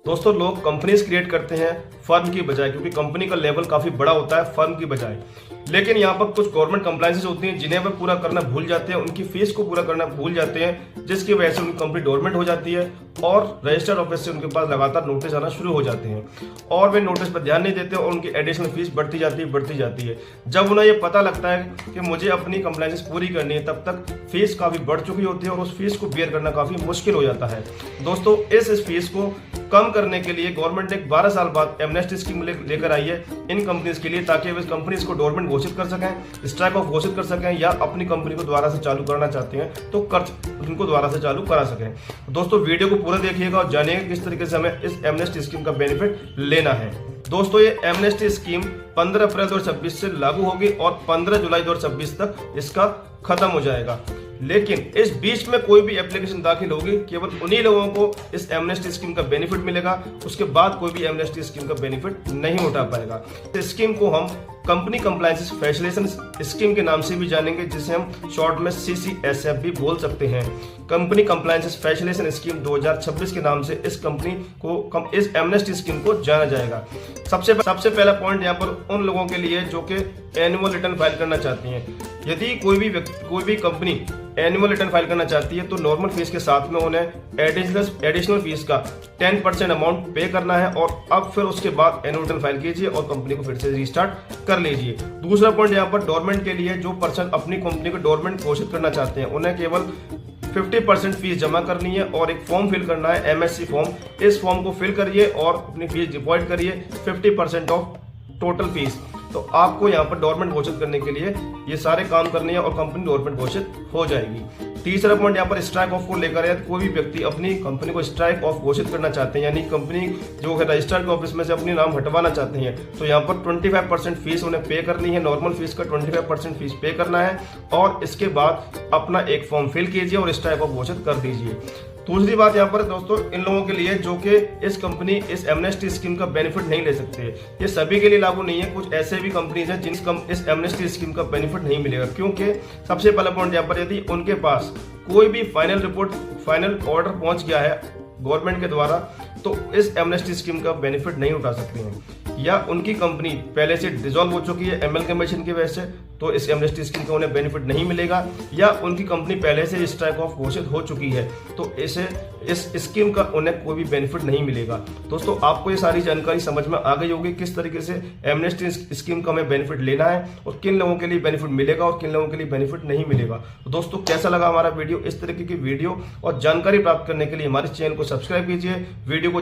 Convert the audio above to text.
दोस्तों लोग companies create करते हैं फर्म की बजाय, क्योंकि कंपनी का लेवल काफी बड़ा होता है फर्म की बजाय। लेकिन यहाँ पर कुछ गवर्नमेंट कंप्लायंसेस होती हैं जिन्हें वे पूरा करना भूल जाते हैं, उनकी फीस को पूरा करना भूल जाते हैं, जिसकी वजह से उनकी कंपनी डोरमेंट हो जाती है और रजिस्टर्ड ऑफिस से उनके पास लगातार नोटिस आना शुरू हो जाते हैं और वे नोटिस पर ध्यान नहीं देते और उनकी एडिशनल फीस बढ़ती जाती है। जब उन्हें ये पता लगता है कि मुझे अपनी कंप्लायंसेस पूरी करनी है, तब तक फीस काफी बढ़ चुकी होती है और उस फीस को बेयर करना काफी मुश्किल हो जाता है। दोस्तों इस फीस को कम करने के लिए गवर्नमेंट ने 12 साल बाद एमनेस्टी स्कीम लेकर आई है इन कंपनीज के लिए, ताकि वे कंपनीज को डोरमेंट घोषित कर सकें, स्ट्राइक ऑफ घोषित कर सकें, या अपनी कंपनी को दोबारा से चालू करना चाहते हैं तो उनको दोबारा से चालू करा सकें। दोस्तों वीडियो को पूरा देखिएगा और जानिएगा किस तरीके से हमें इस एमनेस्टी स्कीम का बेनिफिट लेना है। दोस्तों ये एमनेस्टी स्कीम 15 अप्रैल 2026 से लागू होगी और 15 जुलाई 2026 तक इसका खत्म हो जाएगा। लेकिन इस बीच में कोई भी एप्लीकेशन दाखिल होगी, केवल उन्हीं लोगों को इस एमनेस्टी स्कीम का बेनिफिट मिलेगा, उसके बाद कोई भी एमनेस्टी स्कीम का बेनिफिट नहीं उठा पाएगा। इस स्कीम को हम कंपनी कंप्लायंस फैसिलिटेशन स्कीम के नाम से भी जानेंगे, जिसे हम शॉर्ट में CCSF भी बोल सकते हैं। कंपनी कंप्लायंस फैसिलिटेशन स्कीम 2026 के नाम से इस कंपनी को इस एमनेस्टी स्कीम को जाना जाएगा। सबसे पहला पॉइंट यहाँ पर उन लोगों के लिए जो कि एनुअल रिटर्न फाइल करना चाहती हैं। यदि कोई भी कंपनी एनुअल रिटर्न फाइल करना चाहती है तो नॉर्मल फीस के साथ में उन्हें एडिशनल फीस का 10% अमाउंट पे करना है और अब फिर उसके बाद एनुअल रिटर्न फाइल कीजिए और कंपनी को फिर से रिस्टार्ट कर लीजिए। दूसरा पॉइंट यहाँ पर डोरमेंट के लिए, जो पर्सन अपनी कंपनी को डोरमेंट घोषित करना चाहते हैं उन्हें केवल 50% फीस जमा करनी है और एक फॉर्म फिल करना है, MSC फॉर्म। इस फॉर्म को फिल करिए और अपनी फीस डिपॉजिट करिए 50% ऑफ टोटल फीस। तो आपको यहाँ पर डोरमेंट घोषित करने के लिए ये सारे काम करने हैं और कंपनी डोरमेंट घोषित हो जाएगी। तीसरा पॉइंट यहाँ पर स्ट्राइक ऑफ को लेकर है। कोई भी व्यक्ति अपनी कंपनी को स्ट्राइक ऑफ घोषित करना चाहते हैं, यानी कंपनी जो है रजिस्टर्ड ऑफिस में से अपनी नाम हटवाना चाहते हैं, तो यहाँ पर 25% फीस उन्हें पे करनी है। नॉर्मल फीस का 25% फीस पे करना है और इसके बाद अपना एक फॉर्म फिल कीजिए और स्ट्राइक ऑफ घोषित कर दीजिए। दूसरी बात यहाँ पर दोस्तों इन लोगों के लिए जो कि इस एमनेस्टी स्कीम का बेनिफिट नहीं ले सकते, ये सभी के लिए लागू नहीं है। कुछ ऐसे भी कंपनीज हैं जिनको इस एमनेस्टी स्कीम का बेनिफिट नहीं मिलेगा, क्योंकि सबसे पहला पॉइंट यहाँ पर, यदि उनके पास कोई भी फाइनल ऑर्डर पहुंच गया है गवर्नमेंट के द्वारा तो इस एमनेस्टी स्कीम का बेनिफिट नहीं उठा सकते हैं, या उनकी कंपनी पहले से डिसॉल्व हो चुकी है एमएलगेमेशन की वजह से तो इस एमनेस्टी स्कीम का उन्हें बेनिफिट नहीं मिलेगा, या उनकी कंपनी पहले से स्ट्राइक ऑफ घोषित हो चुकी है तो इस स्कीम का उन्हें कोई भी बेनिफिट नहीं मिलेगा। दोस्तों आपको ये सारी जानकारी समझ में आ गई होगी किस तरीके से एमनेस्टी स्कीम का हमें बेनिफिट लेना है और किन लोगों के लिए बेनिफिट मिलेगा और किन लोगों के लिए बेनिफिट नहीं मिलेगा। तो दोस्तों कैसा लगा हमारा वीडियो? इस तरीके की वीडियो और जानकारी प्राप्त करने के लिए हमारे चैनल को सब्सक्राइब कीजिए, वीडियो को